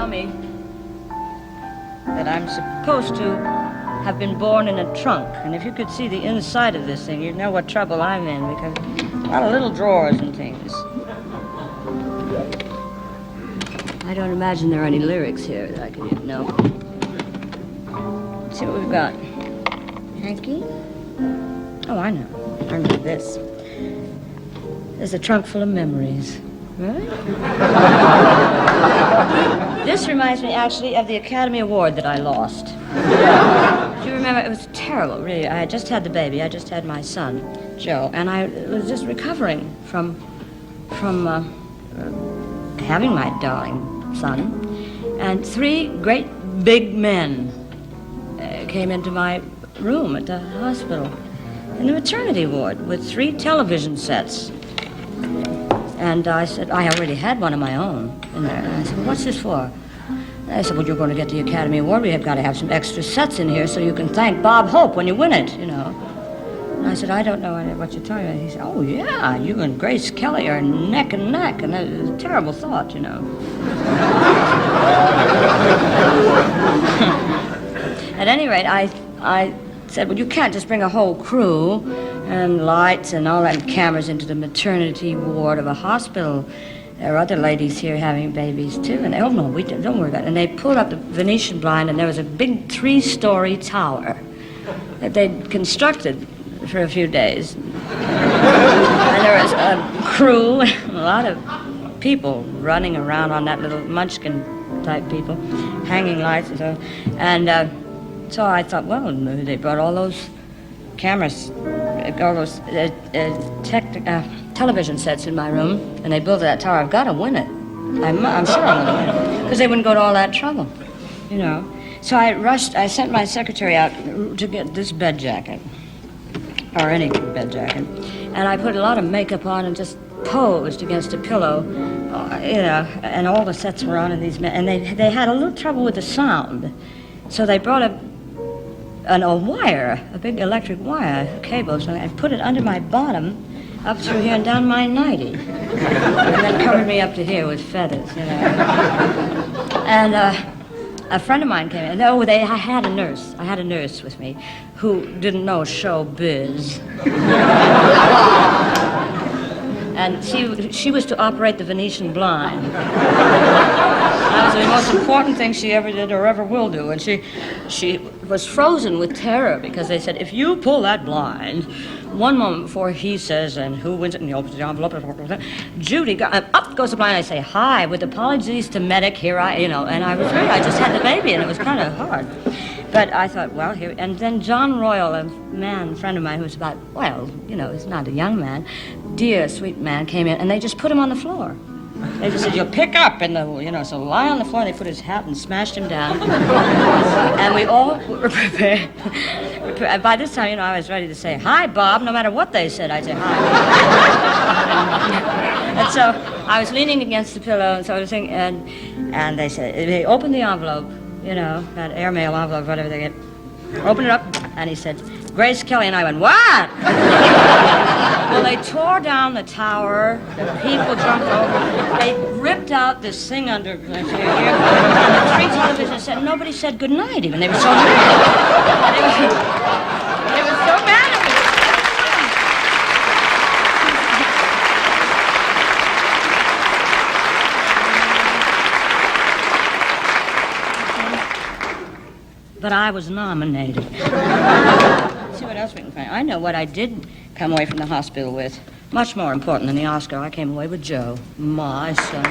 tell me that I'm supposed to have been born in a trunk. And if you could see the inside of this thing, you'd know what trouble I'm in, because a lot of little drawers and things. I don't imagine there are any lyrics here that I could even know. Let's see what we've got. Hanky? Oh, I know. I remember this. There's a trunk full of memories. Really? This reminds me, actually, of the Academy Award that I lost. Do you remember? It was terrible, really. I had just had the baby. I just had my son, Joe, and I was just recovering from having my darling son. And 3 great big men came into my room at the hospital in the maternity ward with 3 television sets. And I said, I already had one of my own in there. And I said, well, what's this for? And I said, well, you're going to get the Academy Award. We have got to have some extra sets in here so you can thank Bob Hope when you win it, you know. And I said, I don't know what you're talking about. He said, oh, yeah, you and Grace Kelly are neck and neck. And it was a terrible thought, you know. At any rate, I said, well, you can't just bring a whole crew and lights and all that and cameras into the maternity ward of a hospital. There are other ladies here having babies, too. And they, oh, no, don't worry about it. And they pulled up the Venetian blind, and there was a big 3-story tower that they'd constructed for a few days. And there was a crew, a lot of people running around on that little Munchkin-type people, hanging lights and so. And so I thought, well, they brought all those cameras, all those television sets in my room, and they built that tower. I've got to win it. I'm sure I'm going to win it, because they wouldn't go to all that trouble, you know. So I sent my secretary out to get this bed jacket, or any bed jacket, and I put a lot of makeup on and just posed against a pillow, you know, and all the sets were on, and they had a little trouble with the sound, so they brought a wire, a big electric wire, a cable, so I put it under my bottom, up through here and down my nightie, and then covered me up to here with feathers, you know. And a friend of mine came in, and I had a nurse. I had a nurse with me who didn't know show biz. And she was to operate the Venetian blind. That was the most important thing she ever did or ever will do. And she was frozen with terror because they said, if you pull that blind, one moment before he says, and who wins it, and he opens the envelope, Judy, up goes the blind, I say, hi, with apologies to medic, here you know, and I just had the baby, and it was kind of hard. But I thought, well, here, and then John Royal, a friend of mine who was about, well, you know, he's not a young man, dear, sweet man, came in, and they just put him on the floor. They just said, you'll pick up, and so lie on the floor, and they put his hat and smashed him down. And we all were prepared. By this time, you know, I was ready to say, hi, Bob, no matter what they said, I'd say, hi. And so I was leaning against the pillow, and so I was thinking, and they said, they opened the envelope, you know, that airmail envelope, whatever they get, opened it up, and he said, Grace Kelly, and I went, what? Well, they tore down the tower, the people jumped over, they ripped out this thing under here, and the 3 television set, nobody said goodnight even, they were so mad. They were so mad at me. But I was nominated. Let's see what else we can find. I know what I did come away from the hospital with. Much more important than the Oscar. I came away with Joe, my son.